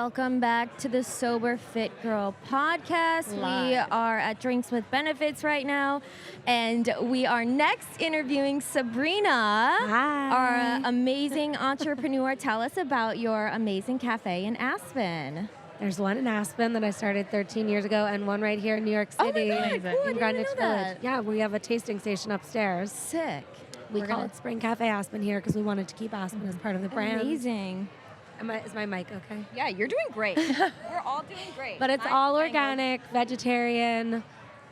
welcome back to the Sober Fit Girl podcast. Live. We are at Drinks with Benefits right now, and we are next interviewing Sabrina, our amazing entrepreneur. Tell us about your amazing cafe in Aspen. There's one in Aspen that I started 13 years ago, and one right here in New York City. Oh my God, cool. I in didn't Greenwich know that. Village. Yeah, we have a tasting station upstairs. Sick. We call it Spring Café Aspen here because we wanted to keep Aspen as part of the brand. Amazing. Is my mic okay? Yeah, you're doing great. We're all doing great. But it's all organic, vegetarian,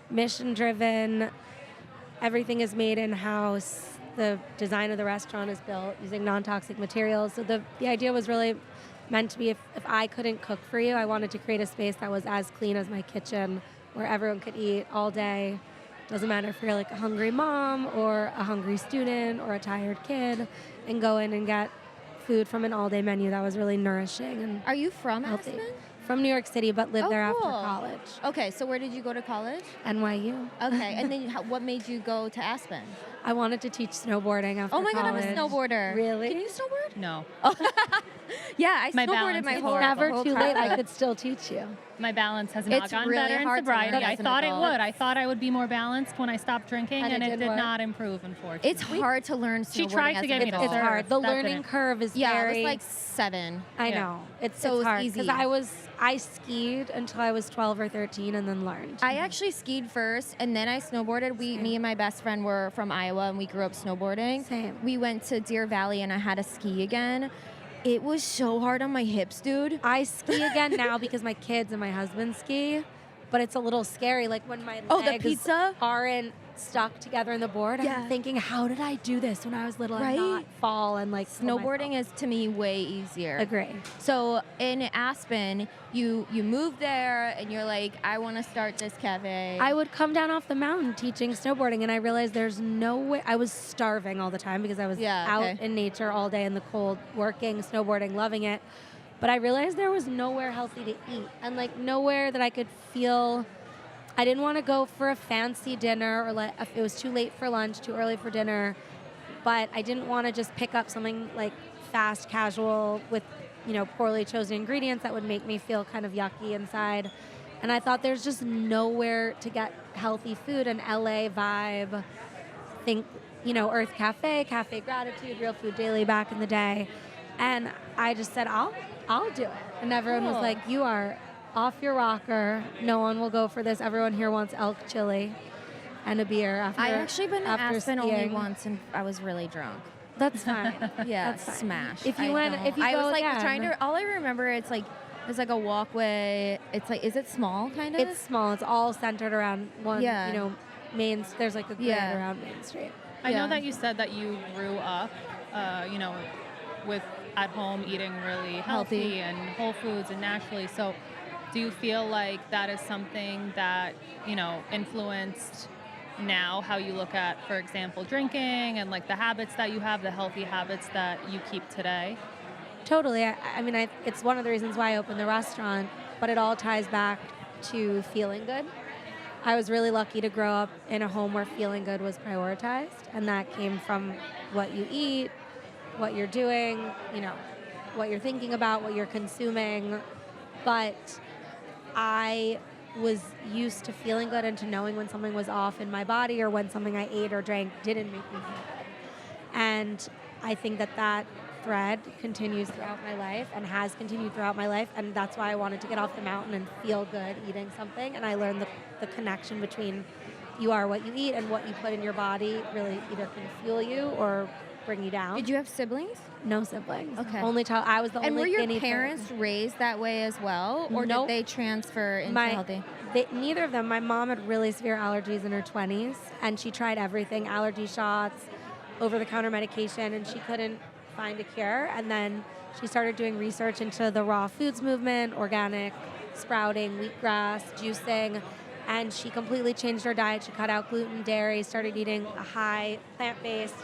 mission-driven. Everything is made in-house. The design of the restaurant is built using non-toxic materials. So the idea was really meant to be if I couldn't cook for you, I wanted to create a space that was as clean as my kitchen where everyone could eat all day. Doesn't matter if you're like a hungry mom or a hungry student or a tired kid, and go in and get food from an all-day menu that was really nourishing and Are you from healthy. Aspen? From New York City, but lived there cool. after college. Okay, so where did you go to college? NYU. Okay, and then what made you go to Aspen? I wanted to teach snowboarding after Oh my God, I'm college. a snowboarder. Really? Can you snowboard? No. Yeah, I My snowboarded balance my is whole It's never whole too late. I childhood. could still teach you. My balance has not It's gotten really better in hard to learn sobriety. that I as an thought it adult. would. I thought I would be more balanced when I stopped drinking, And and it it did did work? not improve, unfortunately. It's hard to learn snowboarding She tried as to get an me to adult. It's hard. The That learning didn't. curve is Yeah, very... it was like 7. I Yeah. know. It's So it was hard easy. because I skied until I was 12 or 13 and then learned. I actually skied first, and then I snowboarded. Me and my best friend were from Iowa, and we grew up snowboarding. Same. We went to Deer Valley, and I had to ski again. It was so hard on my hips, dude. I ski again now because my kids and my husband ski, but it's a little scary. Like when my Oh, the legs pizza? aren't stuck together in the board, Yeah. I'm thinking, how did I do this when I was little Right? and not fall and like pull Snowboarding myself? is to me way easier. Agree. So in Aspen, you moved there, and you're like, I want to start this cafe. I would come down off the mountain teaching snowboarding, and I realized there's no way. I was starving all the time because I was out in nature all day in the cold, working, snowboarding, loving it. But I realized there was nowhere healthy to eat, and like nowhere that I could feel. I didn't want to go for a fancy dinner, or like if it was too late for lunch, too early for dinner. But I didn't want to just pick up something like fast, casual with, poorly chosen ingredients that would make me feel kind of yucky inside. And I thought there's just nowhere to get healthy food. An LA vibe, think, Earth Cafe, Cafe Gratitude, Real Food Daily back in the day. And I just said, I'll do it. And everyone was Cool. like, you are off your rocker. No one will go for this. Everyone here wants elk chili and a beer after I actually been to after Aspen only skiing. once, and I was really drunk. That's fine. Yeah, That's fine. smash. If you I go was like again, trying to. All I remember, it's like there's like a walkway. It's like, is it small, kind of? it's small. It's all centered around one. Yeah. There's like a grid Yeah. around Main Street. I Yeah. know that you said that you grew up, with at home eating really healthy and whole foods and naturally. So, do you feel like that is something that influenced now how you look at, for example, drinking and like the habits that you have, the healthy habits that you keep today? Totally. It's one of the reasons why I opened the restaurant, but it all ties back to feeling good. I was really lucky to grow up in a home where feeling good was prioritized, and that came from what you eat, what you're doing, what you're thinking about, what you're consuming. But I was used to feeling good and to knowing when something was off in my body or when something I ate or drank didn't make me feel good. And I think that thread continues throughout my life and has continued throughout my life, and that's why I wanted to get off the mountain and feel good eating something. And I learned the connection between you are what you eat, and what you put in your body really either can fuel you or bring you down. Did you have siblings? No siblings. Okay. Only child. I was the And only were your guinea pig. parents raised that way as well, or Nope. did they transfer into My- healthy? Neither of them. My mom had really severe allergies in her 20s, and she tried everything, allergy shots, over-the-counter medication, and she couldn't find a cure. And then she started doing research into the raw foods movement, organic sprouting, wheatgrass, juicing, and she completely changed her diet. She cut out gluten, dairy, started eating a high plant-based,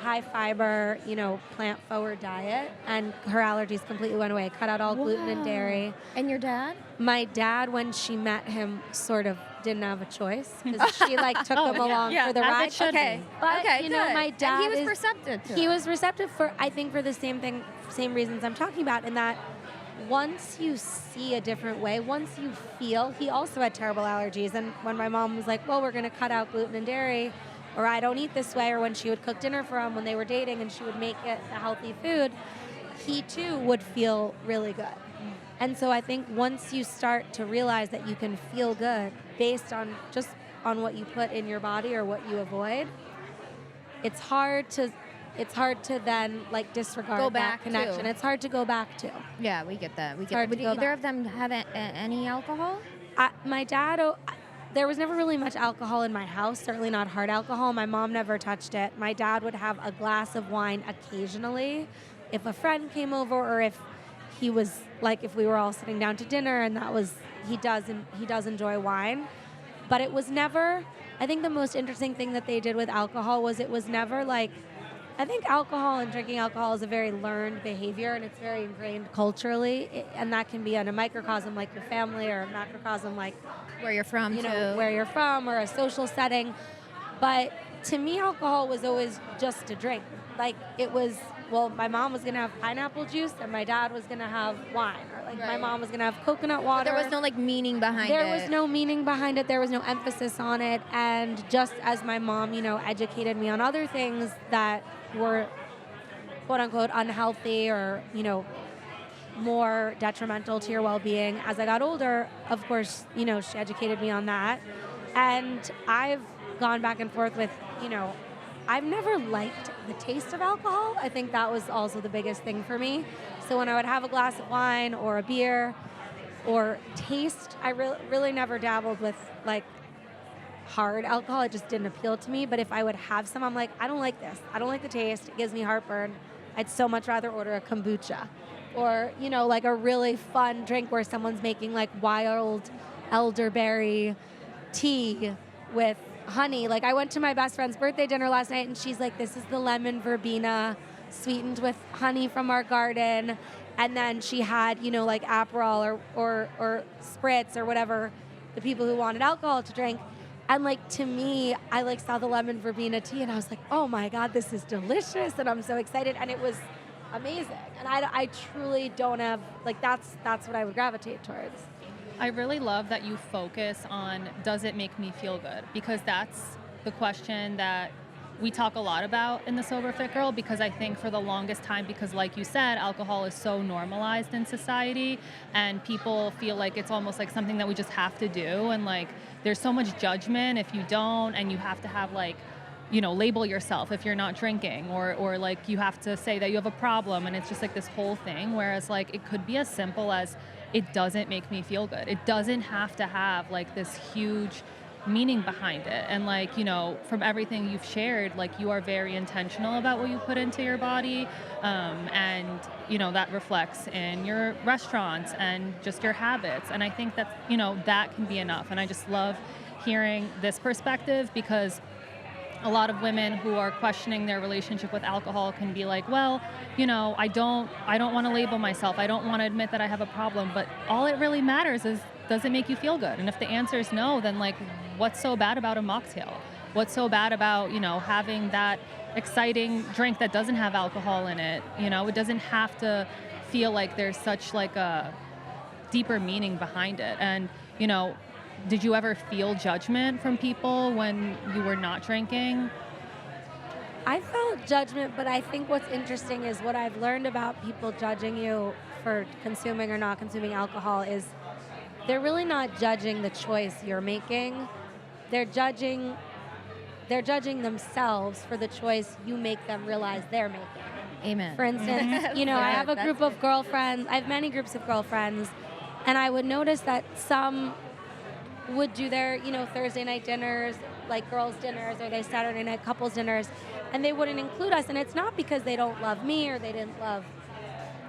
high fiber, plant-forward diet, and her allergies completely went away. Cut out all gluten and dairy. And your dad? My dad, when she met him, sort of didn't have a choice because she took him along for the as ride. it should Okay. be. But Okay, my good. dad And he was is- receptive to He it. was receptive for, I think, for the same reasons I'm talking about, in that once you see a different way, once you feel, he also had terrible allergies. And when my mom was like, well, we're going to cut out gluten and dairy, or I don't eat this way, or when she would cook dinner for him when they were dating and she would make it a healthy food, he too would feel really good. And so I think once you start to realize that you can feel good based on just on what you put in your body or what you avoid, it's hard to then like disregard that connection. to. It's hard to go back to. Yeah, we get that. We get hard that. to Would go either back. of them have any alcohol? My dad, there was never really much alcohol in my house, certainly not hard alcohol. My mom never touched it. My dad would have a glass of wine occasionally if a friend came over, or if he was like, if we were all sitting down to dinner, and he does enjoy wine. But it was never, I think the most interesting thing that they did with alcohol was it was never like, I think alcohol and drinking alcohol is a very learned behavior, and it's very ingrained culturally, and that can be in a microcosm like your family, or a macrocosm like Where you're from, where you're from, or a social setting. But to me, alcohol was always just a drink. Like it was, well, my mom was gonna have pineapple juice, and my dad was gonna have wine, or like my mom was gonna have coconut water. But there was no like meaning behind it. There was no meaning behind it. There was no emphasis on it. And just as my mom, educated me on other things that were quote unquote unhealthy or, more detrimental to your well-being, as I got older, of course, she educated me on that. And I've gone back and forth with, I've never liked the taste of alcohol. I think that was also the biggest thing for me. So when I would have a glass of wine or a beer or taste, I really never dabbled with like hard alcohol. It just didn't appeal to me. But if I would have some, I'm like, I don't like this. I don't like the taste. It gives me heartburn. I'd so much rather order a kombucha, or, like a really fun drink where someone's making like wild elderberry tea with honey. Like I went to my best friend's birthday dinner last night, and she's like, this is the lemon verbena sweetened with honey from our garden. And then she had, like Aperol or Spritz or whatever the people who wanted alcohol to drink. And like, to me, I like saw the lemon verbena tea, and I was like, oh my God, this is delicious. And I'm so excited. And it was amazing. And I truly don't have, like, that's what I would gravitate towards. I really love that you focus on, does it make me feel good? Because that's the question that we talk a lot about in the Sober Fit Girl, because I think for the longest time, because like you said, alcohol is so normalized in society, and people feel like it's almost like something that we just have to do. And like, there's so much judgment if you don't, and you have to have like, label yourself if you're not drinking, or like you have to say that you have a problem, and it's just like this whole thing. Whereas like, it could be as simple as, it doesn't make me feel good. It doesn't have to have like this huge meaning behind it. And like, from everything you've shared, like you are very intentional about what you put into your body. And, that reflects in your restaurants and just your habits. And I think that, that can be enough. And I just love hearing this perspective, because a lot of women who are questioning their relationship with alcohol can be like, well, I don't want to label myself. I don't want to admit that I have a problem. But all it really matters is, does it make you feel good? And if the answer is no, then like, what's so bad about a mocktail? What's so bad about, having that exciting drink that doesn't have alcohol in it? It doesn't have to feel like there's such like a deeper meaning behind it. And, did you ever feel judgment from people when you were not drinking? I felt judgment, but I think what's interesting is what I've learned about people judging you for consuming or not consuming alcohol is they're really not judging the choice you're making. They're judging themselves for the choice you make them realize they're making. Amen. For instance, I have a group of girlfriends. I have many groups of girlfriends, and I would notice that some would do their, Thursday night dinners, like girls' dinners, or their Saturday night couples dinners, and they wouldn't include us. And it's not because they don't love me, or they didn't love,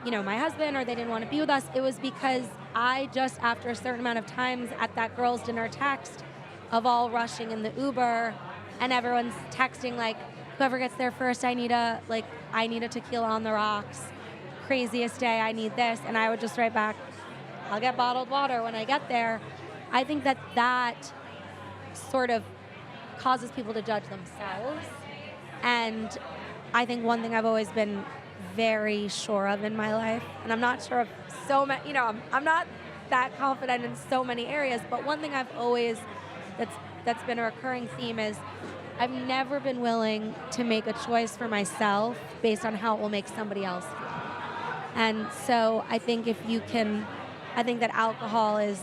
my husband, or they didn't want to be with us. It was because I just, after a certain amount of times at that girls' dinner text of all rushing in the Uber, and everyone's texting like, whoever gets there first, I need a tequila on the rocks, craziest day, I need this. And I would just write back, I'll get bottled water when I get there. I think that sort of causes people to judge themselves. And I think one thing I've always been very sure of in my life, and I'm not sure if so many, I'm not that confident in so many areas, but one thing I've always, that's been a recurring theme is I've never been willing to make a choice for myself based on how it will make somebody else feel. And so I think I think that alcohol is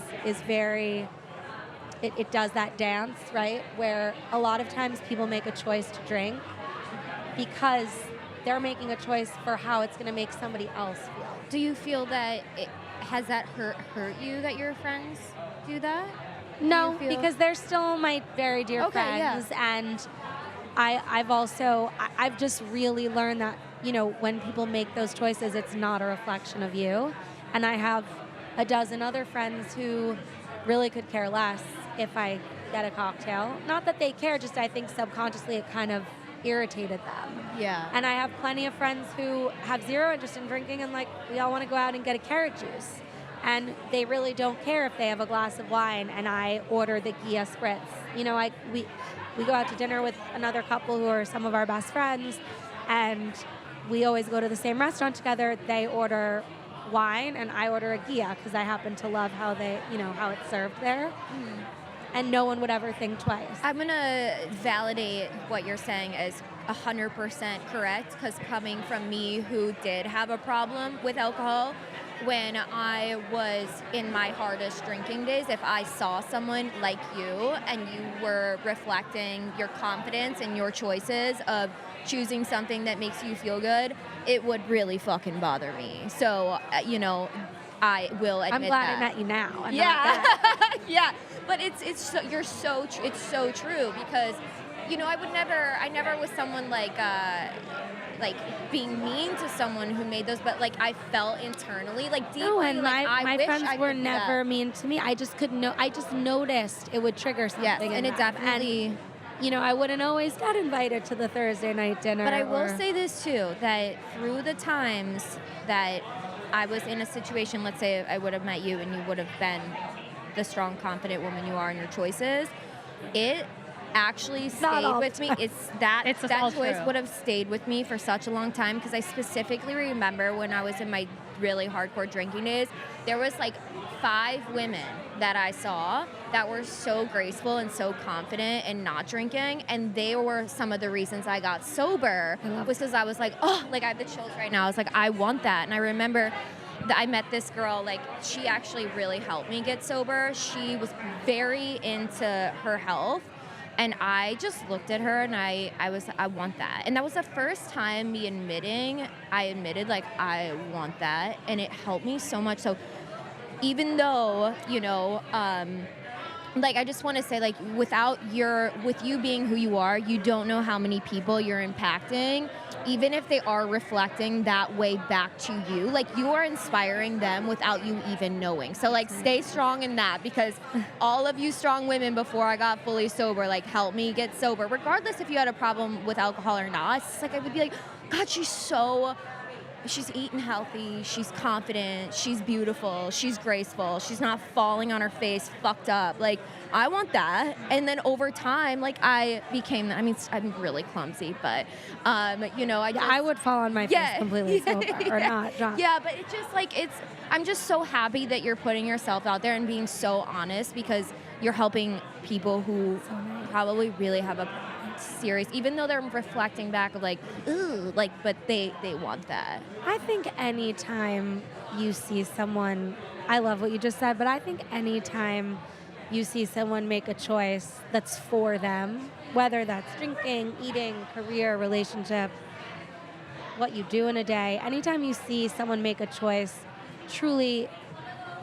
very, it does that dance, right? Where a lot of times people make a choice to drink because they're making a choice for how it's going to make somebody else feel. Do you feel that has that hurt you that your friends do that? No, because they're still my very dear friends, and I've just really learned that, when people make those choices, it's not a reflection of you. And I have a dozen other friends who really could care less if I get a cocktail. Not that they care, just I think subconsciously it kind of irritated them. Yeah. And I have plenty of friends who have zero interest in drinking, and we all want to go out and get a carrot juice. And they really don't care if they have a glass of wine and I order the Gia Spritz. We go out to dinner with another couple who are some of our best friends, and we always go to the same restaurant together. They order wine and I order a Gia because I happen to love how how it's served there. Mm. And no one would ever think twice. I'm going to validate what you're saying as 100% correct, because coming from me who did have a problem with alcohol, when I was in my hardest drinking days, if I saw someone like you and you were reflecting your confidence and your choices of choosing something that makes you feel good, it would really fucking bother me. So, I will admit that. I'm glad I met you now. Yeah, but it's so true, because I never was someone like being mean to someone who made those, but I felt internally deeply. No, and my wish friends I were could do never that. mean to me. I just I just noticed it would trigger something. Yes, in and it them. definitely. And, I wouldn't always get invited to the Thursday night dinner. But I will say this too, that through the times that I was in a situation, let's say I would have met you and you would have been the strong, confident woman you are in your choices, it actually stayed with me. That choice would have stayed with me for such a long time, because I specifically remember when I was in my really hardcore drinking days, there was 5 women that I saw that were so graceful and so confident and not drinking, and they were some of the reasons I got sober, was because I was I have the chills right now. I was I want that. And I remember that I met this girl, she actually really helped me get sober. She was very into her health, and I just looked at her and I want that. And that was the first time I admitted I want that, and it helped me so much. So even though, I just want to say, with you being who you are, you don't know how many people you're impacting, even if they are reflecting that way back to you. You are inspiring them without you even knowing. So, stay strong in that, because all of you strong women before I got fully sober, helped me get sober, regardless if you had a problem with alcohol or not. It's I would be God, she's eating healthy, she's confident, she's beautiful, she's graceful, she's not falling on her face fucked up. I want that. And then over time, I became, I'm really clumsy, but, I would fall on my face completely sober or not drunk. Yeah, but it's just I'm just so happy that you're putting yourself out there and being so honest, because you're helping people who probably really have a serious, even though they're reflecting back of ooh, but they want that. I think anytime you see someone, I love what you just said, but I think anytime you see someone make a choice that's for them, whether that's drinking, eating, career, relationship, what you do in a day, anytime you see someone make a choice truly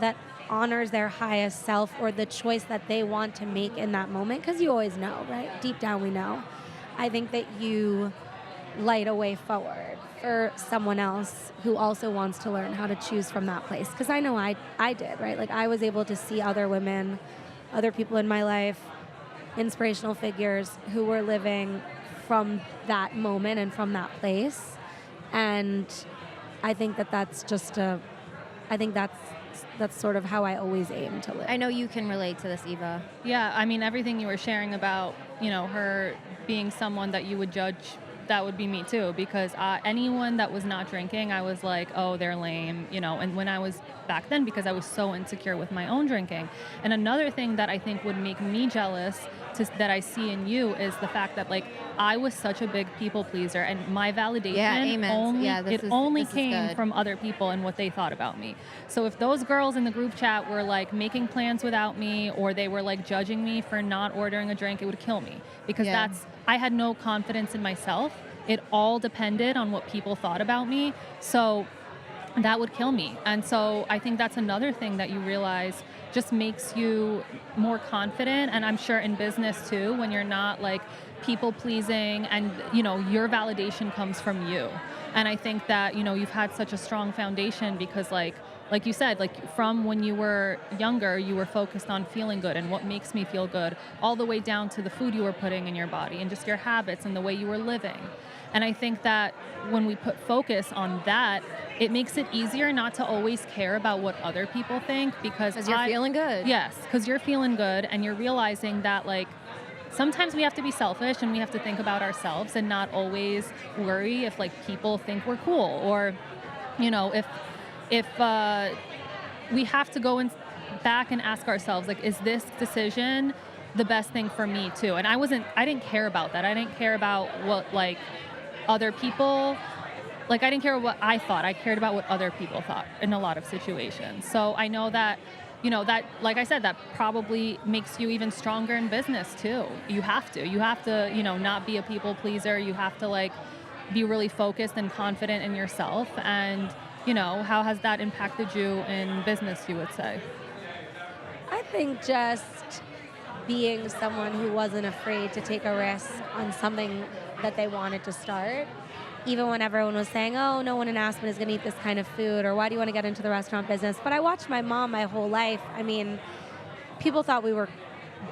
that honors their highest self, or the choice that they want to make in that moment, because you always know, right? Deep down we know. I think that you light a way forward for someone else who also wants to learn how to choose from that place. Because I know I did, right? I was able to see other women, other people in my life, inspirational figures who were living from that moment and from that place. And I think that's sort of how I always aim to live. I know you can relate to this, Eva. Yeah, everything you were sharing about, her being someone that you would judge that would be me too, because anyone that was not drinking, I was like, oh, they're lame, and when I was back then, because I was so insecure with my own drinking. And another thing that I think would make me jealous that I see in you is the fact that like I was such a big people pleaser, and my validation only came from other people and what they thought about me. So if those girls in the group chat were like making plans without me, or they were like judging me for not ordering a drink, it would kill me, because I had no confidence in myself. It all depended on what people thought about me. So that would kill me. And so I think that's another thing that you realize just makes you more confident. And I'm sure in business too, when you're not like people pleasing, and your validation comes from you. And I think that you've had such a strong foundation, because like you said, like from when you were younger, you were focused on feeling good and what makes me feel good, all the way down to the food you were putting in your body and just your habits and the way you were living. And I think that when we put focus on that, it makes it easier not to always care about what other people think, because you're feeling good. Yes, because you're feeling good, and you're realizing that like sometimes we have to be selfish and we have to think about ourselves and not always worry if like people think we're cool, or if we have to go back and ask ourselves, like, is this decision the best thing for me too? And I didn't care about that. I didn't care about what like other people, like I didn't care what I thought. I cared about what other people thought in a lot of situations. So I know that, that, like I said, that probably makes you even stronger in business too. You have to, not be a people pleaser. You have to like be really focused and confident in yourself. And, how has that impacted you in business, you would say? I think just being someone who wasn't afraid to take a risk on something that they wanted to start, even when everyone was saying, oh, no one in Aspen is going to eat this kind of food, or why do you want to get into the restaurant business? But I watched my mom my whole life. I mean, people thought we were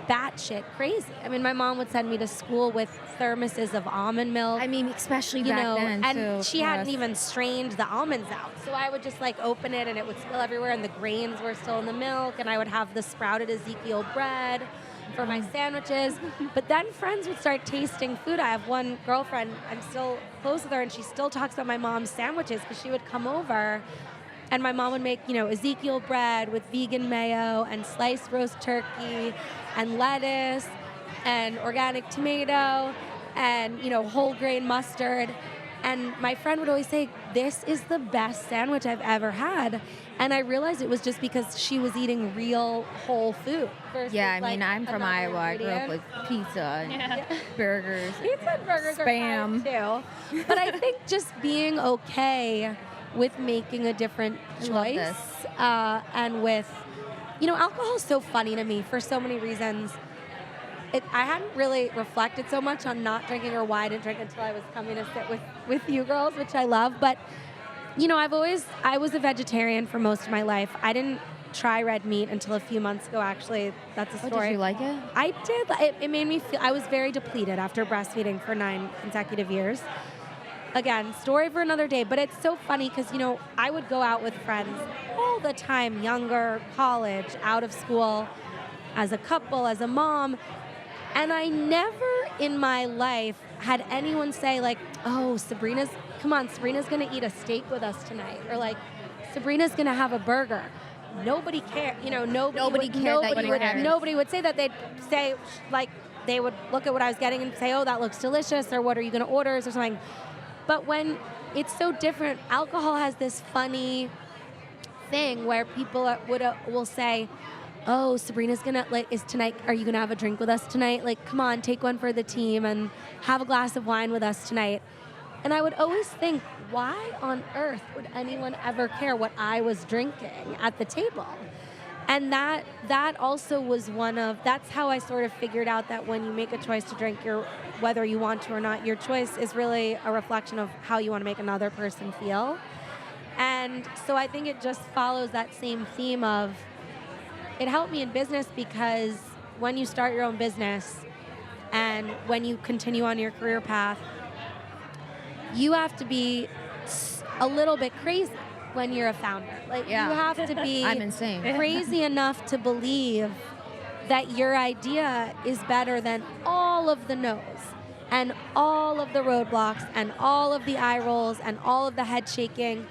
batshit crazy. I mean, my mom would send me to school with thermoses of almond milk. I mean, especially back then, and too. she hadn't even strained the almonds out. So I would just like open it and it would spill everywhere, and the grains were still in the milk, and I would have the sprouted Ezekiel bread for my sandwiches. But then friends would start tasting food. I have one girlfriend, I'm still close with her, and she still talks about my mom's sandwiches, because she would come over and my mom would make, Ezekiel bread with vegan mayo and sliced roast turkey and lettuce and organic tomato and, whole grain mustard. And my friend would always say, this is the best sandwich I've ever had. And I realized it was just because she was eating real whole food. Yeah, I mean, I'm from Iowa. I grew up with pizza and burgers. Pizza and burgers spam are fine too. But I think just being okay with making a different choice and with, alcohol is so funny to me for so many reasons. I hadn't really reflected so much on not drinking or why I didn't drink until I was coming to sit with you girls, which I love. But, I was a vegetarian for most of my life. I didn't try red meat until a few months ago, actually. That's a story. Did you like it? I did. It made me feel, I was very depleted after breastfeeding for 9 consecutive years. Again, story for another day, but it's so funny because, I would go out with friends all the time, younger, college, out of school, as a couple, as a mom, and I never in my life had anyone say like, oh, Sabrina's going to eat a steak with us tonight, or like, Sabrina's going to have a burger. Nobody cared, nobody cared that you were there. Nobody would say that. They'd say, like, they would look at what I was getting and say, oh, that looks delicious, or what are you going to order, or something. But when it's so different, alcohol has this funny thing where people will say, oh, Sabrina's gonna, like, are you gonna have a drink with us tonight? Like, come on, take one for the team and have a glass of wine with us tonight. And I would always think, why on earth would anyone ever care what I was drinking at the table? And that also was that's how I sort of figured out that when you make a choice to drink, whether you want to or not, your choice is really a reflection of how you want to make another person feel. And so I think it just follows that same theme of, it helped me in business, because when you start your own business and when you continue on your career path, you have to be a little bit crazy when you're a founder. Like, you have to be I'm insane. crazy enough to believe that your idea is better than all of the no's. and all of the roadblocks and all of the eye rolls and all of the head shaking,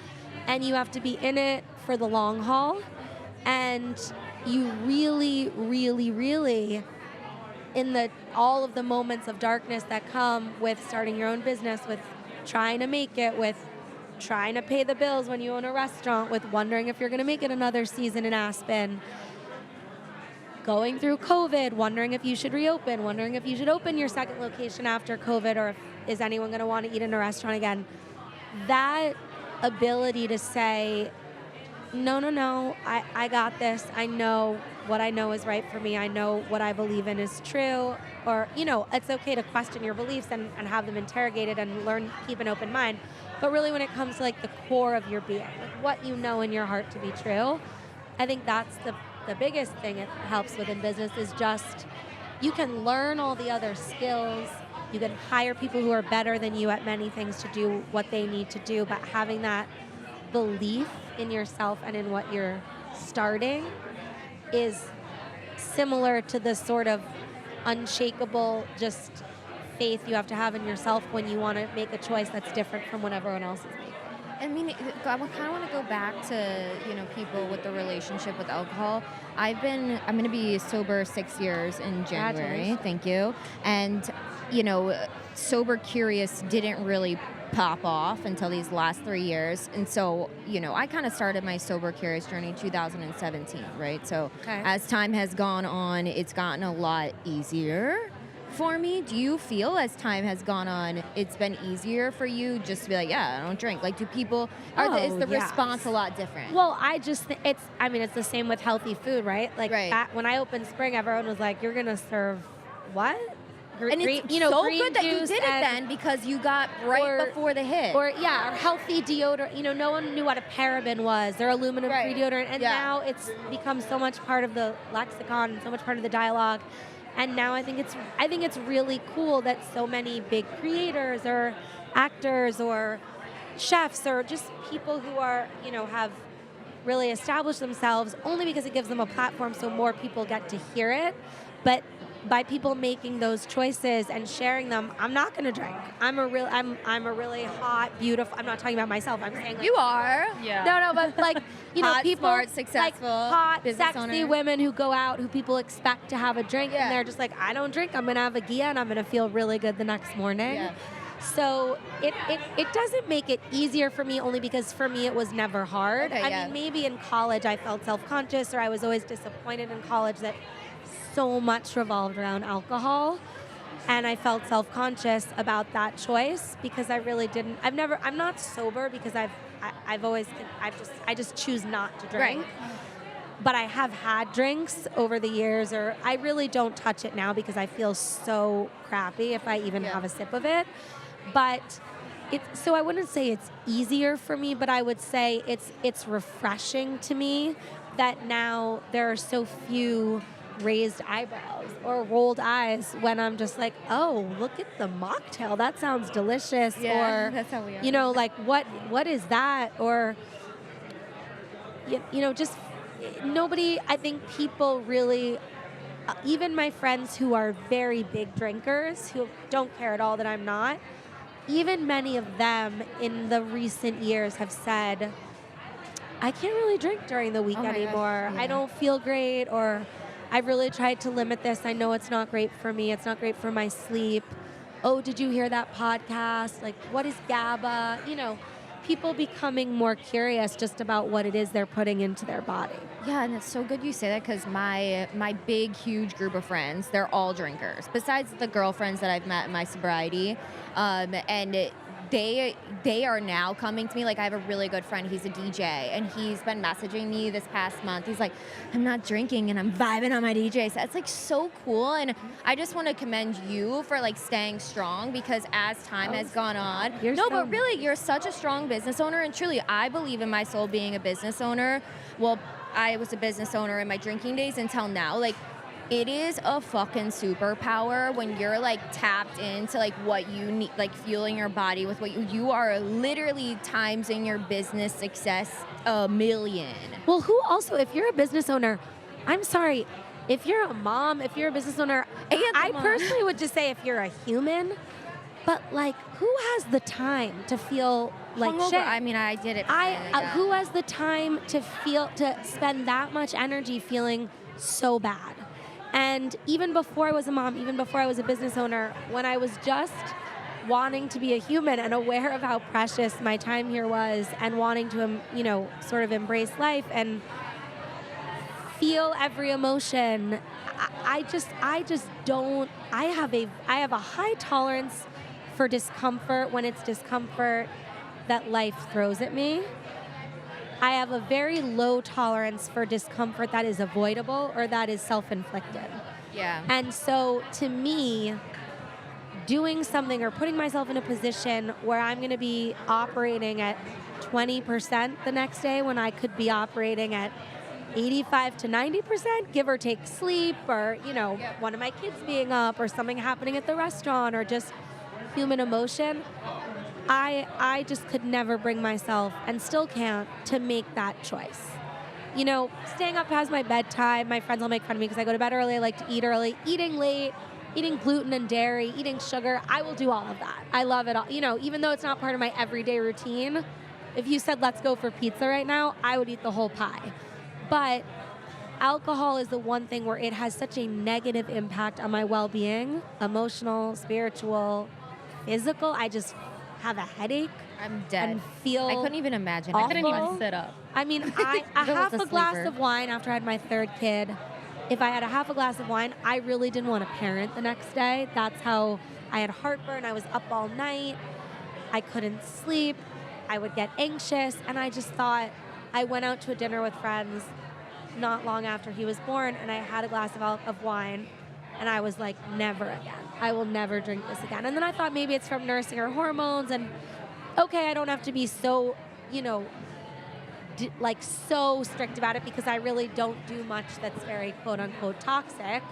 and you have to be in it for the long haul. And you really, really, really, in all of the moments of darkness that come with starting your own business, with trying to make it, with trying to pay the bills when you own a restaurant, with wondering if you're going to make it another season in Aspen, going through COVID, wondering if you should reopen, wondering if you should open your second location after COVID, or if, is anyone going to want to eat in a restaurant again. That ability to say, no, I got this. I know what I know is right for me. I know what I believe in is true. Or, it's okay to question your beliefs and have them interrogated and learn, keep an open mind. But really when it comes to like the core of your being, like what you know in your heart to be true, I think that's the biggest thing it helps with in business is just, you can learn all the other skills. You can hire people who are better than you at many things to do what they need to do, but having that belief in yourself and in what you're starting is similar to the sort of unshakable just faith you have to have in yourself when you want to make a choice that's different from what everyone else is making. I mean, I kind of want to go back to, people with the relationship with alcohol. I'm going to be sober 6 years in January. Thank you. And, sober curious didn't really pop off until these last 3 years. And so, I kind of started my sober curious journey in 2017, right? So as time has gone on, it's gotten a lot easier for me. Do you feel as time has gone on, it's been easier for you just to be like, yeah, I don't drink? Like, do people, is the response a lot different? Well, I just think it's the same with healthy food, right? Like when I opened Spring, everyone was like, you're going to serve what? And it's so good that you did it then because you got before the hit. Or healthy deodorant. No one knew what a paraben was. They're aluminum-free deodorant. And now it's become so much part of the lexicon and so much part of the dialogue. And now I think it's really cool that so many big creators or actors or chefs or just people who are, have really established themselves only because it gives them a platform so more people get to hear it. But by people making those choices and sharing them, I'm not going to drink. I'm a really hot, beautiful. I'm not talking about myself. I'm saying you are. Yeah. No, but like hot, people, smart, successful, like hot, sexy owner. Women who go out, who people expect to have a drink, and they're just like, I don't drink. I'm going to have a Gia, and I'm going to feel really good the next morning. Yeah. So it doesn't make it easier for me, only because for me it was never hard. I mean, maybe in college I felt self-conscious, or I was always disappointed in college that so much revolved around alcohol, and I felt self-conscious about that choice because I really didn't. I'm not sober because I just choose not to drink. Right. But I have had drinks over the years, or I really don't touch it now because I feel so crappy if I even have a sip of it. But so I wouldn't say it's easier for me, but I would say it's refreshing to me that now there are so few raised eyebrows or rolled eyes when I'm just like, oh, look at the mocktail. That sounds delicious. Yeah, or, that's how we are. Like, what is that? Or, just nobody, I think people really, even my friends who are very big drinkers, who don't care at all that I'm not, even many of them in the recent years have said, I can't really drink during the week anymore. Yeah. I don't feel great, or I've really tried to limit this. I know it's not great for me. It's not great for my sleep. Oh, did you hear that podcast? Like, what is GABA? People becoming more curious just about what it is they're putting into their body. Yeah, and it's so good you say that because my big, huge group of friends, they're all drinkers. Besides the girlfriends that I've met in my sobriety, they are now coming to me. Like, I have a really good friend, he's a DJ, and he's been messaging me this past month. He's like, I'm not drinking and I'm vibing on my DJ set. It's like so cool, and I just want to commend you for like staying strong, because as time has gone on, but really you're such a strong business owner, and truly I believe in my soul being a business owner. Well, I was a business owner in my drinking days until now. Like, it is a fucking superpower when you're like tapped into like what you need, like fueling your body with what you are literally timesing your business success a million. Well, who also, if you're a business owner, I'm sorry, if you're a mom, if you're a business owner, I personally would just say if you're a human, But like, who has the time to feel like Hungover. shit? I mean, I did it. Who has the time to spend that much energy feeling so bad? And even before I was a mom, even before I was a business owner, when I was just wanting to be a human and aware of how precious my time here was, and wanting to, sort of embrace life and feel every emotion, I just don't. I have a high tolerance for discomfort when it's discomfort that life throws at me. I have a very low tolerance for discomfort that is avoidable or that is self-inflicted. Yeah. And so to me, doing something or putting myself in a position where I'm going to be operating at 20% the next day when I could be operating at 85 to 90%, give or take sleep, or, one of my kids being up, or something happening at the restaurant, or just human emotion, I just could never bring myself, and still can't, to make that choice. Staying up past my bedtime, my friends will make fun of me because I go to bed early, I like to eat early, eating late, eating gluten and dairy, eating sugar, I will do all of that. I love it all. Even though it's not part of my everyday routine, if you said, let's go for pizza right now, I would eat the whole pie. But alcohol is the one thing where it has such a negative impact on my well-being, emotional, spiritual, physical. I just have a headache. I'm dead. And feel I couldn't even imagine. awful. I couldn't even sit up. I mean, a half a glass of wine after I had my third kid. If I had a half a glass of wine, I really didn't want to parent the next day. That's how I had heartburn. I was up all night. I couldn't sleep. I would get anxious. And I just thought, I went out to a dinner with friends not long after he was born, and I had a glass of wine, and I was like, never again. I will never drink this again. And then I thought maybe it's from nursing her hormones, and okay, I don't have to be so, so strict about it, because I really don't do much that's very quote unquote toxic.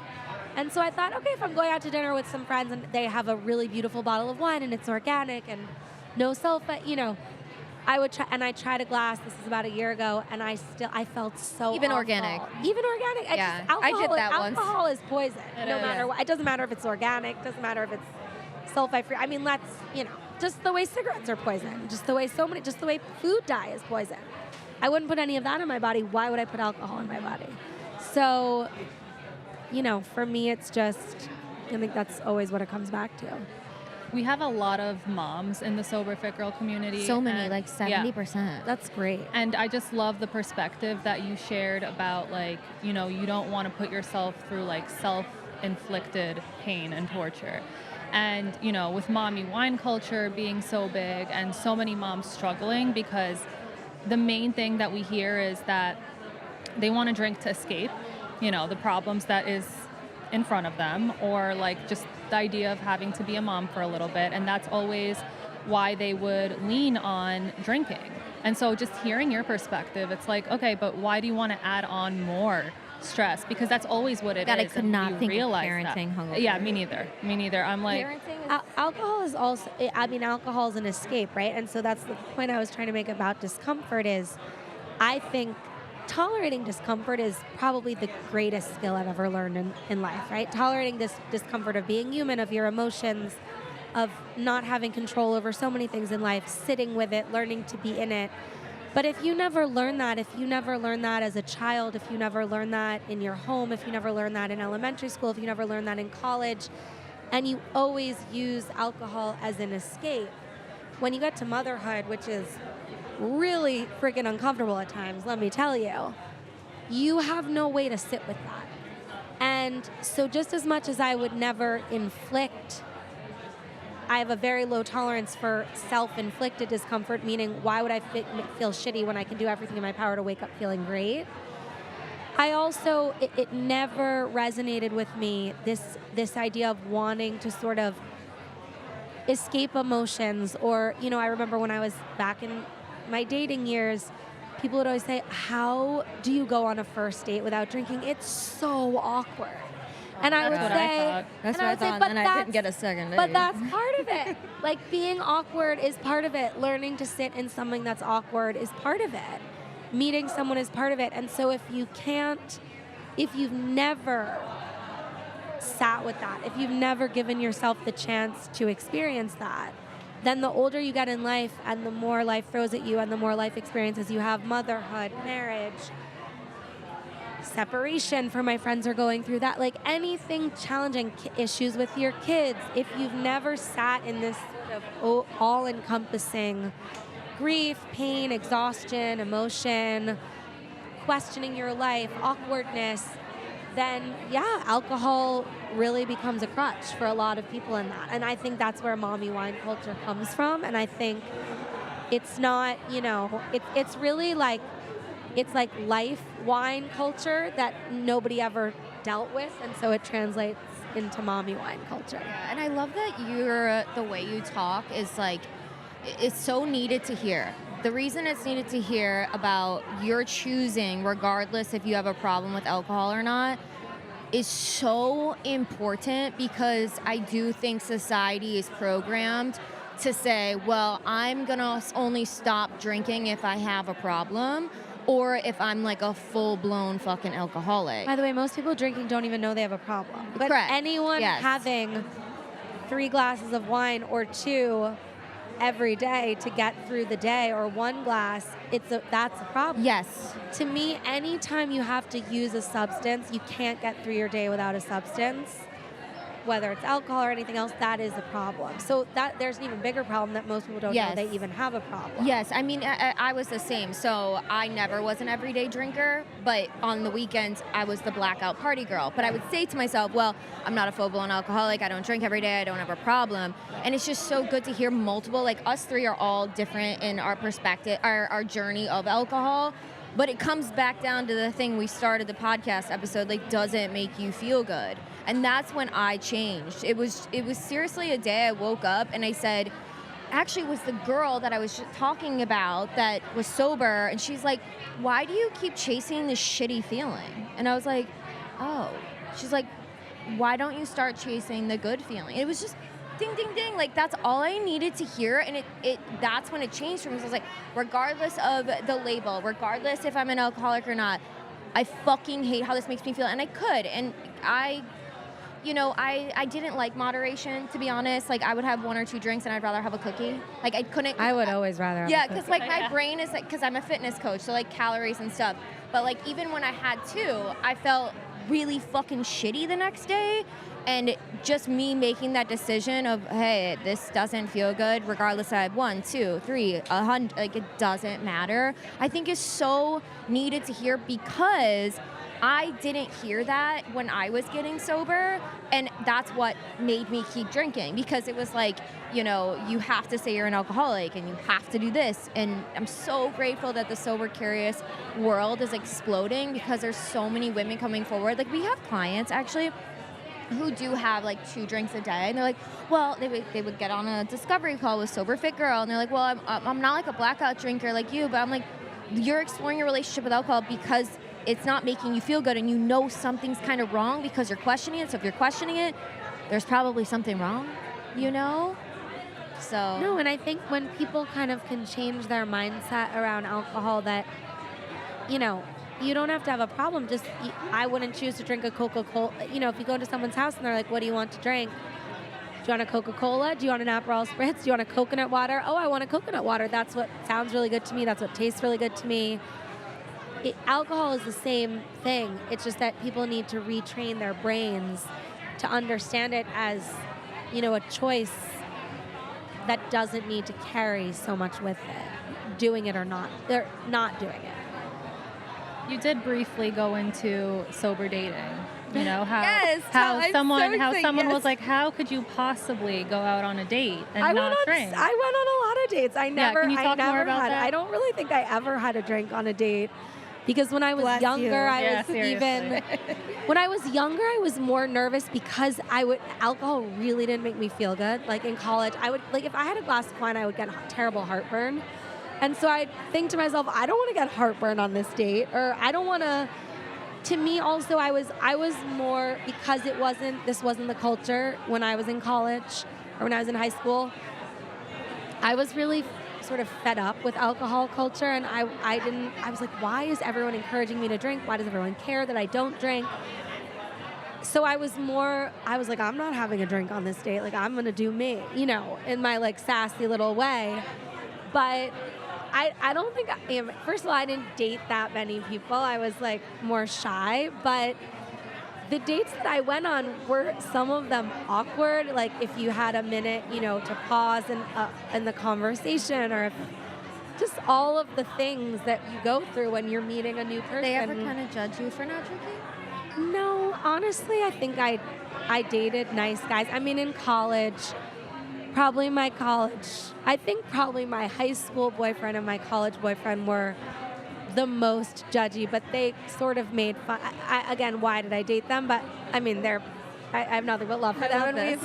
And so I thought, okay, if I'm going out to dinner with some friends and they have a really beautiful bottle of wine and it's organic and no sulfate, I would try, and I tried a glass. This is about a year ago, and I felt so Even awful. organic. Even organic. Yeah, Alcohol, I did that once. Alcohol is poison. It No is. matter what. It doesn't matter if it's organic. Doesn't matter if it's sulfite free. I mean, just the way cigarettes are poison. Just the way food dye is poison. I wouldn't put any of that in my body. Why would I put alcohol in my body? So, for me, it's just, I think that's always what it comes back to. We have a lot of moms in the Sober Fit Girl community. So many, and- like 70%. That's great. And I just love the perspective that you shared about, you don't want to put yourself through self-inflicted pain and torture. And, with mommy wine culture being so big and so many moms struggling, because the main thing that we hear is that they want to drink to escape, the problems that is in front of them, or just the idea of having to be a mom for a little bit. And that's always why they would lean on drinking. And so just hearing your perspective, it's like, okay, but why do you want to add on more stress? Because that's always what it God, is. I could and not you think of realize parenting hungover. Yeah, me neither. I'm like, Alcohol is also, alcohol is an escape, right? And so that's the point I was trying to make about discomfort is, I think tolerating discomfort is probably the greatest skill I've ever learned in life, right? Tolerating this discomfort of being human, of your emotions, of not having control over so many things in life, sitting with it, learning to be in it. But if you never learn that, if you never learn that as a child, if you never learn that in your home, if you never learn that in elementary school, if you never learn that in college, and you always use alcohol as an escape, when you get to motherhood, which is really freaking uncomfortable at times, let me tell you, you have no way to sit with that. And so just as much as I would never inflict, I have a very low tolerance for self-inflicted discomfort, meaning why would I feel shitty when I can do everything in my power to wake up feeling great? I also, it never resonated with me, this idea of wanting to sort of escape emotions, or, I remember when I was back in my dating years, people would always say, how do you go on a first date without drinking? It's so awkward. And I would say, that's what I thought, and I didn't get a second date. But that's part of it. Being awkward is part of it. Learning to sit in something that's awkward is part of it. Meeting someone is part of it. And so if you've never sat with that, if you've never given yourself the chance to experience that, then the older you get in life and the more life throws at you and the more life experiences you have, motherhood, marriage, separation for my friends are going through that, like anything challenging, issues with your kids, if you've never sat in this sort of all-encompassing grief, pain, exhaustion, emotion, questioning your life, awkwardness, then yeah, alcohol really becomes a crutch for a lot of people in that. And I think that's where mommy wine culture comes from. And I think it's not, it's really like, it's like life wine culture that nobody ever dealt with. And so it translates into mommy wine culture. Yeah, and I love that the way you talk is like, it's so needed to hear. The reason it's needed to hear about your choosing, regardless if you have a problem with alcohol or not, is so important, because I do think society is programmed to say, well, I'm gonna only stop drinking if I have a problem, or if I'm like a full-blown fucking alcoholic. By the way, most people drinking don't even know they have a problem. But Correct. anyone having 3 glasses of wine or 2 every day to get through the day, or 1 glass, that's a problem. Yes. To me, anytime you have to use a substance, you can't get through your day without a substance, whether it's alcohol or anything else, that is a problem. So there's an even bigger problem that most people don't know they even have a problem. Yes, I mean, I was the same. So I never was an everyday drinker, but on the weekends, I was the blackout party girl. But I would say to myself, well, I'm not a full-blown alcoholic. I don't drink every day. I don't have a problem. And it's just so good to hear multiple, like us 3 are all different in our perspective, our journey of alcohol. But it comes back down to the thing we started the podcast episode, like, does it make you feel good? And that's when I changed. It was seriously a day I woke up and I said, actually, it was the girl that I was talking about that was sober, and she's like, why do you keep chasing this shitty feeling? And I was like, oh. She's like, why don't you start chasing the good feeling? It was just ding, ding, ding. Like, that's all I needed to hear. And that's when it changed for me. So I was like, regardless of the label, regardless if I'm an alcoholic or not, I fucking hate how this makes me feel. And I could. And I didn't like moderation, to be honest. Like, I would have 1 or 2 drinks and I'd rather have a cookie. Like, I couldn't. I would always rather have a cookie. Because, like, my brain is, like, because I'm a fitness coach, so, like, calories and stuff. But, like, even when I had 2, I felt really fucking shitty the next day. And just me making that decision of, hey, this doesn't feel good, regardless if I have 1, 2, 3, 100, like, it doesn't matter, I think is so needed to hear, because I didn't hear that when I was getting sober, and that's what made me keep drinking, because it was like, you have to say you're an alcoholic and you have to do this. And I'm so grateful that the sober curious world is exploding, because there's so many women coming forward. Like, we have clients actually who do have like 2 drinks a day, and they're like, well, they would get on a discovery call with Sober Fit Girl, and they're like, well, I'm not like a blackout drinker like you, but I'm like, you're exploring your relationship with alcohol because it's not making you feel good, and something's kind of wrong because you're questioning it. So if you're questioning it, there's probably something wrong, So no, and I think when people kind of can change their mindset around alcohol, that you don't have to have a problem. Just, I wouldn't choose to drink a Coca-Cola. If you go to someone's house and they're like, what do you want to drink? Do you want a Coca-Cola? Do you want an Aperol Spritz? Do you want a coconut water? Oh, I want a coconut water. That's what sounds really good to me. That's what tastes really good to me. Alcohol is the same thing. It's just that people need to retrain their brains to understand it as, a choice that doesn't need to carry so much with it, doing it or not. They're not doing it. You did briefly go into sober dating. How yes, someone was like, how could you possibly go out on a date and not drink? I went on a lot of dates. Can you talk more about that? I don't really think I ever had a drink on a date, because when I was younger, when I was younger, I was more nervous because alcohol really didn't make me feel good. Like, in college, if I had a glass of wine, I would get terrible heartburn. And so I'd think to myself, I don't want to get heartburn on this date, or I don't want to. To me, also, I was more, because this wasn't the culture when I was in college or when I was in high school. I was really sort of fed up with alcohol culture, and I was like, why is everyone encouraging me to drink? Why does everyone care that I don't drink? so I was like, I'm not having a drink on this date. Like, I'm going to do me, you know, in my like sassy little way. But I don't think, first of all, I didn't date that many people. I was like more shy, but the dates that I went on were some of them awkward. Like if you had a minute, you know, to pause in the conversation, or if just all of the things that you go through when you're meeting a new person. They ever kind of judge you for not drinking? No, honestly, I think I dated nice guys. I mean, in college, probably my high school boyfriend and my college boyfriend were the most judgy, but they sort of made fun. Again, why did I date them? But I mean, I have nothing but love for them. And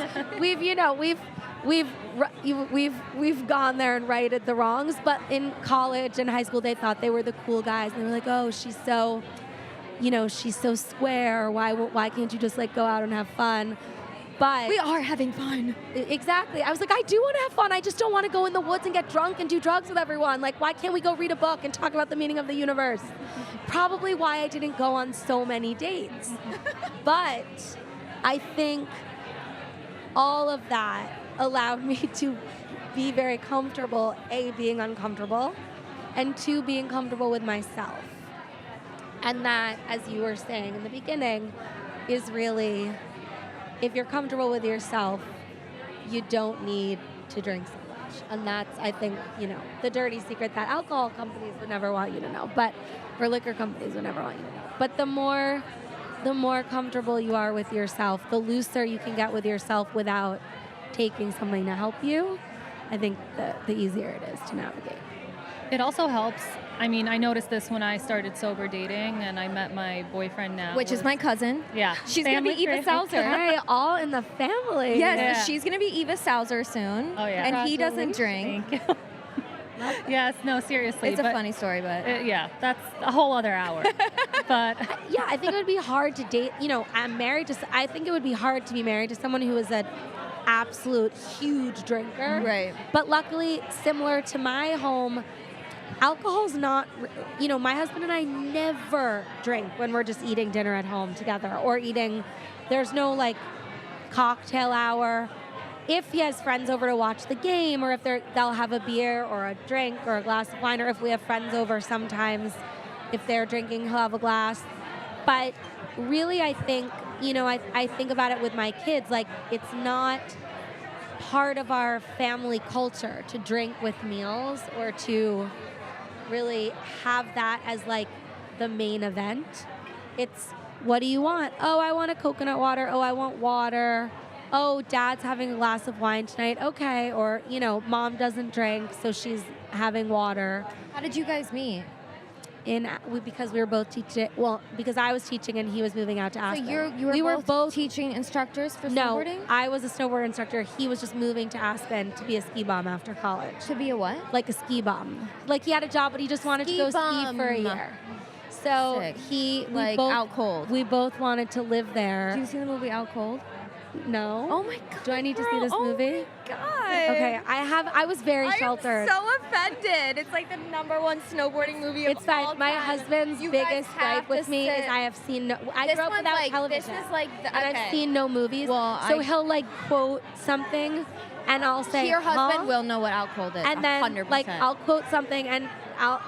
we've gone there and righted the wrongs. But in college and high school, they thought they were the cool guys, and they were like, "Oh, she's so square. Why can't you just like go out and have fun?" But we are having fun. Exactly. I was like, I do want to have fun. I just don't want to go in the woods and get drunk and do drugs with everyone. Like, why can't we go read a book and talk about the meaning of the universe? Probably why I didn't go on so many dates. But I think all of that allowed me to be very comfortable, A, being uncomfortable, and 2, being comfortable with myself. And that, as you were saying in the beginning, is really, if you're comfortable with yourself, you don't need to drink so much. And that's, I think, you know, the dirty secret that alcohol companies would never want you to know, or liquor companies would never want you to know. But the more comfortable you are with yourself, the looser you can get with yourself without taking something to help you, I think the easier it is to navigate. It also helps. I mean, I noticed this when I started sober dating and I met my boyfriend now. Which is my cousin. Yeah. She's going to be Eva Salzer. Hey, all in the family. Yes, Yeah. she's going to be Eva Salzer soon. Oh, yeah. And he doesn't drink. Thank you. Yes, no, seriously. It's a funny story, but... yeah, that's a whole other hour. But... Yeah, I think it would be hard to date. You know, I think it would be hard to be married to someone who is an absolute huge drinker. Right. But luckily, similar to my home, alcohol's not, you know, my husband and I never drink when we're just eating dinner at home together or there's no like cocktail hour. If he has friends over to watch the game, or if they'll have a beer or a drink or a glass of wine, or if we have friends over sometimes, if they're drinking, he'll have a glass. But really, I think, you know, I think about it with my kids, like it's not part of our family culture to drink with meals or to really have that as like the main event. It's, what do you want? Oh, I want a coconut water. Oh, I want water. Oh, dad's having a glass of wine tonight. Okay. Or, you know, mom doesn't drink, so she's having water. How did you guys meet? Because we were both teaching. Well, because I was teaching and he was moving out to Aspen. So we were both teaching instructors for snowboarding? No, I was a snowboard instructor. He was just moving to Aspen to be a ski bum after college. To be a what? Like a ski bum. Like he had a job, but he just wanted to go ski for a year. So Sick. Out Cold. We both wanted to live there. Did you see the movie Out Cold? No. Oh my God. Do I need to see this movie? Oh my God. Okay, I was very sheltered. I'm so offended. It's like the #1 snowboarding movie of It's fine. all My time. husband's You guys biggest have gripe with to me sit. is I have seen no. I This grew up one's without like, television. This is like the, and I've seen no movies. Well, so he'll like quote something, and I'll say, your husband huh? will know what Out Cold is. And then 100%. like I'll quote something, and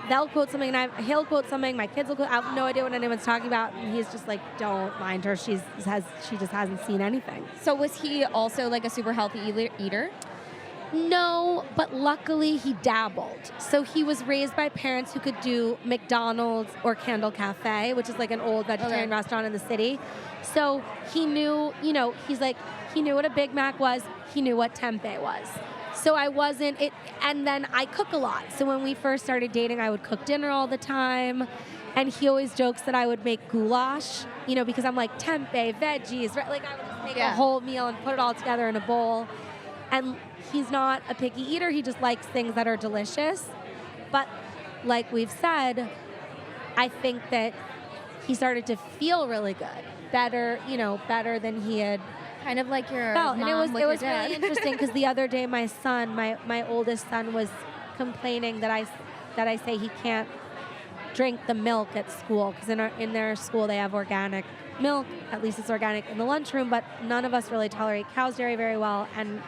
they'll quote something, and he'll quote something. My kids will quote. I have no idea what anyone's talking about, and he's just like, "Don't mind her. She just hasn't seen anything." So was he also like a super healthy eater? No, but luckily he dabbled. So he was raised by parents who could do McDonald's or Candle Cafe, which is like an old vegetarian restaurant in the city. So he knew, you know, he knew what a Big Mac was. He knew what tempeh was. So I wasn't it, and then I cook a lot. So when we first started dating, I would cook dinner all the time, and he always jokes that I would make goulash, you know, because I'm like tempeh, veggies, right? Like I would just make a whole meal and put it all together in a bowl. And he's not a picky eater. He just likes things that are delicious. But like we've said, I think that he started to feel really good, better than he had. Kind of like your felt. mom And it was with your dad. really interesting because the other day my son, my oldest son, was complaining that I say he can't drink the milk at school because in their school they have organic milk, at least it's organic, in the lunchroom, but none of us really tolerate cow's dairy very well, and